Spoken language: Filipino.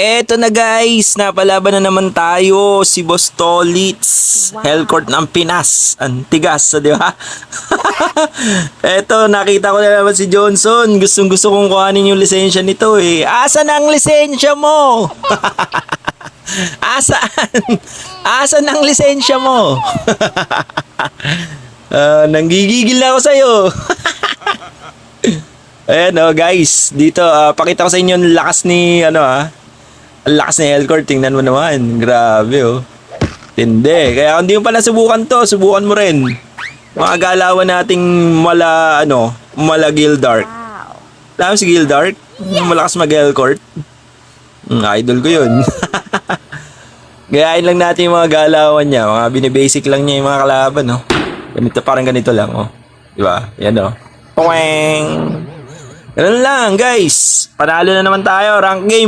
Eto na guys, napalaban na naman tayo, si Boss Tolits, Hellcourt ng Pinas, ang tigas, di ba? Eto, nakita ko na naman si Johnson, gustong gusto kong kuhanin yung lisensya nito eh. Asan ang lisensya mo? Asan? Asan ang lisensya mo? Nanggigigil na ako sa'yo. Ayan guys, dito pakita ko sa inyo ang lakas ni ang lakas ni Hellcourt, tingnan mo naman. Grabe Tindi. Kaya kung di mo pa nasubukan to, subukan mo rin. Mga galawan nating mala Gildark. Alam mo si Gildark? Malakas mag Hellcourt. Idol ko yun. Gayain lang natin yung mga galawan niya. Mga binibasic lang niya yung mga kalaban, Ganito, parang ganito lang, Diba? Yan, Pweng! Ganun lang, guys. Panalo na naman tayo. Rank game.